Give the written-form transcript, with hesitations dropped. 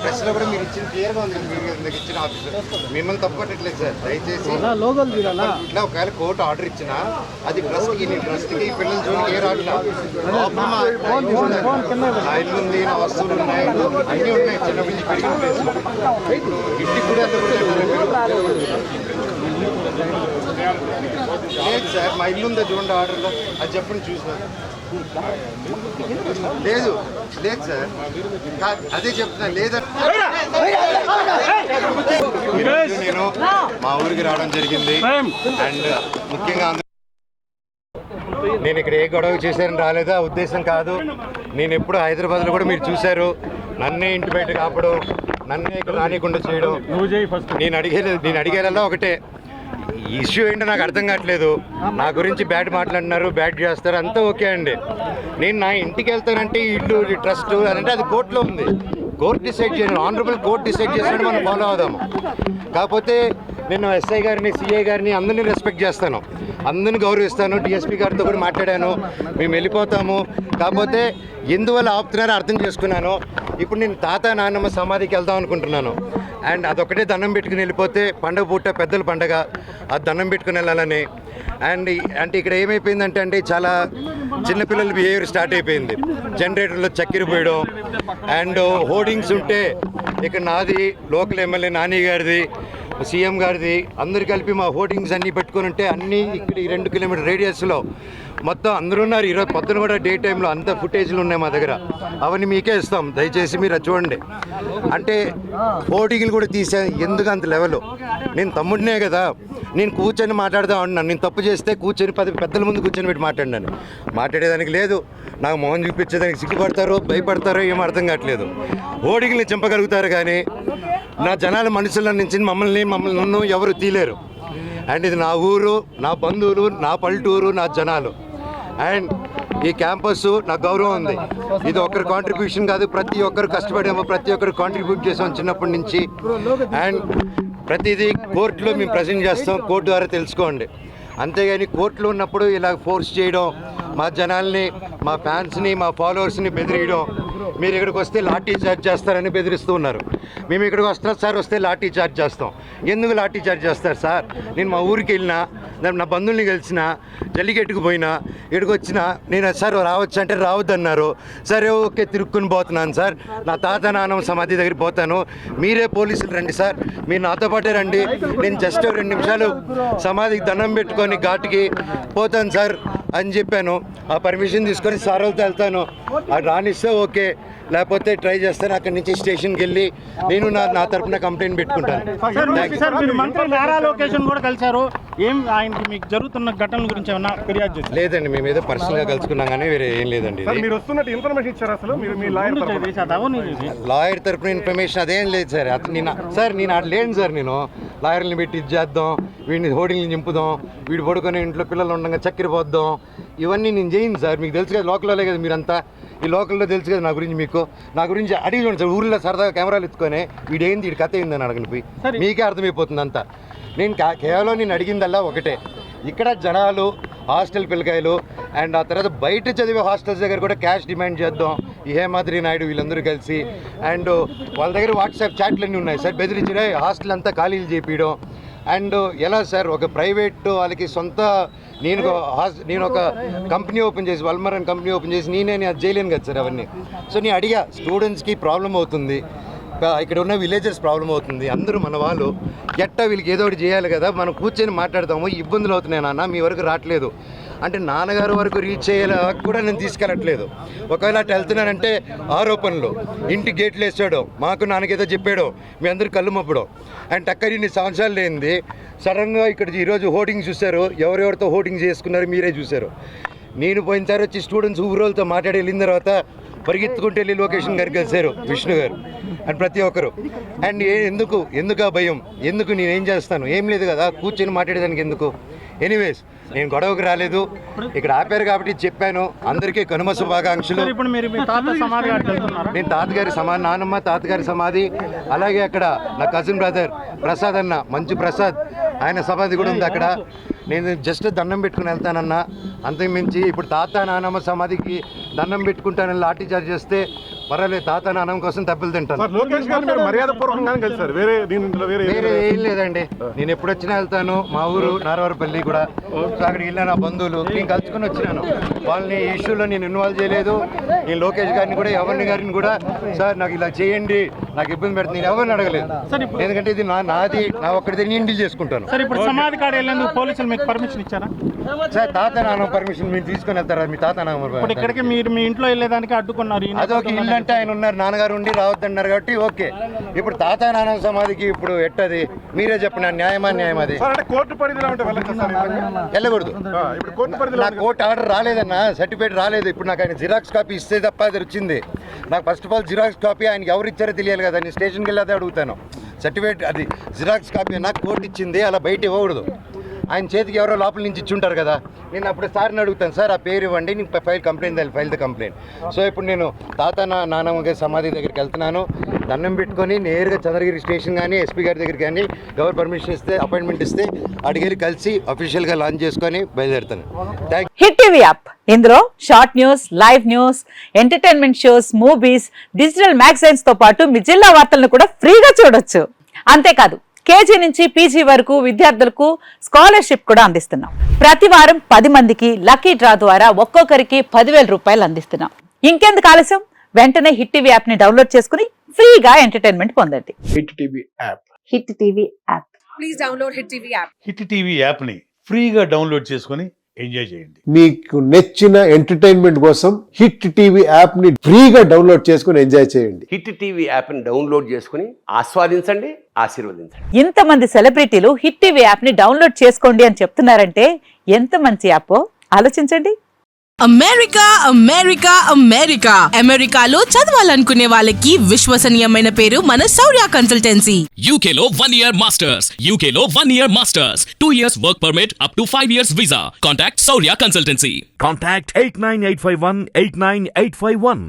ప్రెస్లో కూడా మీరు ఇచ్చిన క్లియర్గా ఉంది, మీరు ఇచ్చిన ఆఫీసర్ మిమ్మల్ని తప్పట్టట్లేదు సార్. దయచేసి ఇట్లా ఒకవేళ కోర్టు ఆర్డర్ ఇచ్చినా అది ట్రస్ట్కి పిల్లల జోలికి ఏ రాట్లా. నా ఇల్లు ఉంది, నా వస్తువులు ఉన్నాయి, అన్నీ ఉన్నాయి. చిన్నప్పటి నుంచి పెరిగిన ప్లేస్ ఇంటికి కూడా లేదు సార్. మా ఇల్లు ఉందా చూడండి ఆర్డర్లో, అది చెప్పండి చూసినా. లేదు లేదు సార్, అదే చెప్తున్నా. లేదంటే నేను మా ఊరికి రావడం జరిగింది. అండ్ ముఖ్యంగా నేను ఇక్కడ ఏ గొడవ చేశారని రాలేదా ఉద్దేశం కాదు. నేను ఎప్పుడు హైదరాబాద్లో కూడా మీరు చూశారు, నన్నే ఇంటి బయట కాపడం, నన్నే ఇక్కడ రానికుండా చేయడం. నేను అడిగేలా ఒకటే, ఇష్యూ ఏంటో నాకు అర్థం కావట్లేదు. నా గురించి బ్యాడ్ మాట్లాడినారు, బ్యాడ్ చేస్తారు, అంతా ఓకే అండి. నేను నా ఇంటికి వెళ్తానంటే ఇల్లు ట్రస్ట్ అంటే అది కోర్టులో ఉంది. కోర్టు డిసైడ్ చేయను, ఆనరబుల్ కోర్టు డిసైడ్ చేసినట్టు మనం ఫాలో అవుదాము. కాకపోతే నేను ఎస్ఐ గారిని, సిఐ గారిని అందరినీ రెస్పెక్ట్ చేస్తాను, అందరిని గౌరవిస్తాను. డిఎస్పీ గారితో కూడా మాట్లాడాను, మేము వెళ్ళిపోతాము. కాకపోతే ఎందువల్ల ఆపుతున్నారో అర్థం చేసుకున్నాను. ఇప్పుడు నేను తాత నాన్నమ్మ సమాధికి వెళ్దాం అనుకుంటున్నాను. అండ్ అదొకటే దండం పెట్టుకుని వెళ్ళిపోతే పండగ పూట పెద్దల పండగ, అది దండం పెట్టుకుని వెళ్ళాలని. అండ్ అంటే ఇక్కడ ఏమైపోయిందంటే చాలా చిన్నపిల్లల బిహేవియర్ స్టార్ట్ అయిపోయింది. జనరేటర్లో చక్కెర పోయడం అండ్ హోర్డింగ్స్ ఉంటే ఇక్కడ నాది, లోకల్ ఎమ్మెల్యే నాని గారిది, సీఎం గారిది, అందరు కలిపి మా హోర్డింగ్స్ అన్నీ పెట్టుకుని ఉంటే అన్నీ ఇక్కడ ఈ 2 కిలోమీటర్ రేడియస్లో మొత్తం అందరూ ఉన్నారు. ఈరోజు పొద్దున కూడా డే టైంలో అంత ఫుటేజ్లు ఉన్నాయి మా దగ్గర, అవన్నీ మీకే ఇస్తాం. దయచేసి మీరు చూడండి. అంటే హోర్డింగ్లు కూడా తీసే ఎందుకు అంత లెవెల్. నేను తమ్ముడినే కదా, నేను కూర్చొని మాట్లాడదాం అంటున్నాను. నేను తప్పు చేస్తే కూర్చొని పెద్దల ముందు కూర్చొని పెట్టి మాట్లాడినాను. మాట్లాడేదానికి లేదు, నాకు మొహం చూపించేదానికి సిగ్గుపడతారో భయపడతారో ఏం అర్థం కావట్లేదు. హోర్డింగ్ని చంపగలుగుతారు కానీ నా జనాల మనుషుల నుంచి మమ్మల్ని నన్ను ఎవరు తీలేరు. అండ్ ఇది నా ఊరు, నా బంధువులు, నా పల్లెటూరు, నా జనాలు. అండ్ ఈ క్యాంపస్ నాకు గౌరవం ఉంది. ఇది ఒక్కరి కాంట్రిబ్యూషన్ కాదు, ప్రతి ఒక్కరు కష్టపడాము, ప్రతి ఒక్కరు కాంట్రిబ్యూట్ చేసాం చిన్నప్పటి నుంచి. అండ్ ప్రతిదీ కోర్టులో మేము ప్రజెంట్ చేస్తాం, కోర్టు ద్వారా తెలుసుకోండి. అంతేగాని కోర్టులో ఉన్నప్పుడు ఇలా ఫోర్స్ చేయడం, మా జనాల్ని, మా ఫ్యాన్స్ని, మా ఫాలోవర్స్ని బెదిరియడం. మీరు ఇక్కడికి వస్తే లాఠీ చార్జ్ చేస్తారని బెదిరిస్తూ ఉన్నారు. మేము ఇక్కడికి వస్తున్నాం సార్, వస్తే లాఠీ చార్జ్ చేస్తాం. ఎందుకు లాఠీ చార్జ్ చేస్తారు సార్? నేను మా ఊరికి వెళ్ళినా, నా బంధువుల్ని కలిసిన, జల్లికెట్టుకు పోయినా, ఇక్కడికి వచ్చినా నేను సార్ రావచ్చు అంటే రావద్దన్నారు. సరే ఓకే, తిరుక్కుని పోతున్నాను సార్. నా తాత నాన్నమ్మ సమాధి దగ్గరికి పోతాను, మీరే పోలీసులు రండి సార్, మీరు నాతో పాటే రండి. నేను జస్ట్ 2 నిమిషాలు సమాధికి దండం పెట్టుకొని ఘాటుకి పోతాను సార్ అని చెప్పాను. ఆ పర్మిషన్ తీసుకొని సార్ వాళ్ళతో వెళ్తాను. అది రానిస్తే ఓకే, లేకపోతే ట్రై చేస్తాను. అక్కడి నుంచి స్టేషన్కి వెళ్ళి నేను నా తరఫున కంప్లైంట్ పెట్టుకుంటాను. లేదండి, మేము ఏదో పర్సనల్గా కలుసుకున్నాం కానీ వేరే ఏం లేదండి. లాయర్ తరఫున ఇన్ఫర్మేషన్ అదేం లేదు సార్. నేను అటు లేను సార్. నేను లాయర్ని పెట్టి ఇది చేద్దాం, వీడిని హోర్డింగ్ని నింపుదాం, వీడు పడుకొని ఇంట్లో పిల్లలు ఉండగా చక్కెర పోద్దాం, ఇవన్నీ నేను చేయను సార్. మీకు తెలుసు కదా, లోకల్లో కదా మీరంతా, ఈ లోకల్లో తెలుసు కదా నా గురించి. మీకు నా గురించి అడిగి చూడండి సార్. ఊళ్ళో సరదాగా కెమెరాలు ఎత్తుకొని వీడేంది, వీడి కథ ఏందని అడగని పోయి మీకే అర్థమైపోతుంది అంతా. నేను కేవలం నేను అడిగిందల్లా ఒకటే, ఇక్కడ జనాలు, హాస్టల్ పిల్లకాయలు అండ్ ఆ తర్వాత బయట చదివే హాస్టల్స్ దగ్గర కూడా క్యాష్ డిమాండ్ చేద్దాం. ఈ హేమాద్రి నాయుడు వీళ్ళందరూ కలిసి అండ్ వాళ్ళ దగ్గర వాట్సాప్ చాట్లన్నీ ఉన్నాయి సార్. బెదిరించడే హాస్టల్ అంతా ఖాళీలు చేపించడం. అండ్ ఎలా సార్, ఒక ప్రైవేట్ వాళ్ళకి సొంత, నేను ఒక కంపెనీ ఓపెన్ చేసి, వల్మరన్ కంపెనీ ఓపెన్ చేసి నేనే అది చేయలేను కదా సార్ అవన్నీ. సో నేను అడిగా, స్టూడెంట్స్కి ప్రాబ్లం అవుతుంది, ఇక్కడ ఉన్న విలేజర్స్ ప్రాబ్లం అవుతుంది, అందరూ మన వాళ్ళు, ఎట్టా వీళ్ళకి ఏదో ఒకటి చేయాలి కదా, మనం కూర్చొని మాట్లాడతాము. ఇబ్బందులు అవుతున్నాయి నాన్న, మీ వరకు రావట్లేదు అంటే నాన్నగారు వరకు రీచ్ అయ్యేలా కూడా నేను తీసుకెళ్ళట్లేదు. ఒకవేళ అటు వెళ్తున్నానంటే ఆరోపణలు, ఇంటి గేట్లు వేసాడు, మాకు నాన్నకేదో చెప్పాడు, మీ అందరూ కళ్ళు మప్పడం. అండ్ అక్కడ ఇన్ని సంవత్సరాలు లేనిది సడన్గా ఇక్కడ ఈరోజు హోర్డింగ్ చూశారు, ఎవరెవరితో హోర్డింగ్ చేసుకున్నారు మీరే చూశారు. నేను పోయినసారి వచ్చి స్టూడెంట్స్ ఊరోళ్ళతో మాట్లాడి వెళ్ళిన తర్వాత పరిగెత్తుకుంటూ వెళ్ళి లొకేషన్ గారికి కలిశారు విష్ణు గారు అండ్ ప్రతి ఒక్కరు. అండ్ ఎందుకు ఆ భయం, ఎందుకు నేనేం చేస్తాను, ఏం లేదు కదా, కూర్చొని మాట్లాడేదానికి ఎందుకు. ఎనీవేస్, నేను గొడవకు రాలేదు, ఇక్కడ ఆపారు కాబట్టి చెప్పాను. అందరికీ కనుమ శుభాకాంక్షలు. నేను తాతగారి సమాధి, నానమ్మ తాతగారి సమాధి, అలాగే అక్కడ నా కజిన్ బ్రదర్ ప్రసాద్ అన్న, మంచు ప్రసాద్, ఆయన సమాధి కూడా ఉంది అక్కడ. నేను జస్ట్ దండం పెట్టుకుని వెళ్తానన్నా, అంతకుమించి ఇప్పుడు తాత నానమ్మ సమాధికి దండం పెట్టుకుంటానని లాఠీ చార్జ్ చేస్తే పర్వాలేదు, తాత నాన్నమ్మ కోసం తప్పులు తింటాను. లోకేష్ గారు మీరు మర్యాదపూర్వకంగానే కలిసారు, వేరే ఏం లేదండి. నేను ఎప్పుడు వచ్చినా వెళ్తాను. మా ఊరు నారవరపల్లి కూడా, సో అక్కడికి వెళ్ళిన నా బంధువులు నేను కలుసుకుని వచ్చినాను. వాళ్ళని ఈ ఇష్యూలో నేను ఇన్వాల్వ్ చేయలేదు. నేను లోకేష్ గారిని కూడా ఎవరిని గారిని కూడా సార్ నాకు ఇలా చేయండి, నాకు ఇబ్బంది పెడుతుంది, నేను ఎవరిని అడగలేదు. ఎందుకంటే ఇది నాది, నా ఒక్కడిది నేను డీల్ చేసుకుంటాను. సార్ ఇప్పుడు సమాధి కాడ వెళ్ళేందుకు పోలీసులు మీకు పర్మిషన్ ఇచ్చారా? సార్ తాత నాన్న పర్మిషన్ మీరు తీసుకొని వెళ్తారా? మీ తాత నాన్న ఇప్పుడు ఇక్కడికి మీరు మీ ఇంట్లో వెళ్ళేదానికి అడ్డుకున్నారు. అదొక ఇల్లు అంటే ఆయన ఉన్నారు, నాన్నగారు ఉండి రావద్దన్నారు కాబట్టి ఓకే. ఇప్పుడు తాత నాన్న సమాధికి ఇప్పుడు ఎట్టది మీరే చెప్పండి, న్యాయమా న్యాయం అది? కోర్టు పరిధిలో వెళ్ళకూడదు. నాకు కోర్టు ఆర్డర్ రాలేదన్న, సర్టిఫికేట్ రాలేదు. ఇప్పుడు నాకు ఆయన జిరాక్స్ కాపీ ఇస్తే తప్ప అది వచ్చింది. నాకు first of all xerox copy ఆయనకి ఎవరు ఇచ్చారో తెలియాలి కదా. నేను స్టేషన్కి వెళ్ళి అదే అడుగుతాను. సర్టిఫికేట్ అది జిరాక్స్ కాపీ నాకు కోర్టు ఇచ్చింది, అలా బయట ఇవ్వకూడదు. ఆయన చేతికి ఎవరో లోపల నుంచి ఇచ్చుంటారు కదా. నేను అప్పుడు సార్ని అడుగుతాను, సార్ ఆ పేరు ఇవ్వండి, నేను ఫైల్ ద కంప్లైంట్. సో ఇప్పుడు నేను తాత నాన్నమ్మ సమాధి దగ్గరికి వెళ్తున్నాను. దండం పెట్టుకొని నేరుగా చంద్రగిరి స్టేషన్ కానీ ఎస్పీ గారి దగ్గరికి కానీ ఎవరు పర్మిషన్ ఇస్తే అపాయింట్మెంట్ ఇస్తే అడిగి కలిసి అఫీషియల్గా లాంచ్ చేసుకొని బయలుదేరుతాను. హిట్ టీవీ యాప్, ఇందులో short news, live news, entertainment shows, movies, digital magazines తో పాటు మీ జిల్లా వార్తలను కూడా ఫ్రీగా చూడొచ్చు. అంతేకాదు కేజీ నుంచి పీజీ వరకు విద్యార్థులకు స్కాలర్షిప్ కూడా అందిస్తున్నాం. ప్రతి వారం 10 మందికి లక్కీ డ్రా ద్వారా ఒక్కొక్కరికి 10,000 రూపాయలు అందిస్తున్నాం. ఇంకెందుకు ఆలస్యం, వెంటనే హిట్ టీవీ యాప్ ని డౌన్లోడ్ చేసుకుని ఫ్రీగా ఎంటర్టైన్మెంట్ పొందండి. Hit TV app. Hit TV app. Please download hit TV app. Hit TV app ని ఫ్రీగా డౌన్లోడ్ చేసుకుని ఎంజాయ్ చేయండి. మీకు నచ్చిన ఎంటర్టైన్మెంట్ కోసం హిట్ టీవీ యాప్ ని ఫ్రీగా డౌన్లోడ్ చేసుకుని ఎంజాయ్ చేయండి. హిట్ టీవీ యాప్ ని డౌన్లోడ్ చేసుకుని ఆస్వాదించండి, ఆశీర్వదించండి. ఇంతమంది సెలబ్రిటీలు హిట్ టీవీ యాప్ ని డౌన్లోడ్ చేసుకోండి అని చెప్తున్నారంటే ఎంత మంచి యాప్ ఆలోచించండి. అమెరికా అమెరికా అమెరికా అమెరికాలో చదవాలనుకునే వాళ్ళకి విశ్వసనీయమైన పేరు మన శౌర్య కన్సల్టెన్సీ. UK లో 1 year masters, UK లో 1 year masters, 2 years work permit up to 5 years visa. Contact Saurya Consultancy. Contact 89851 89851.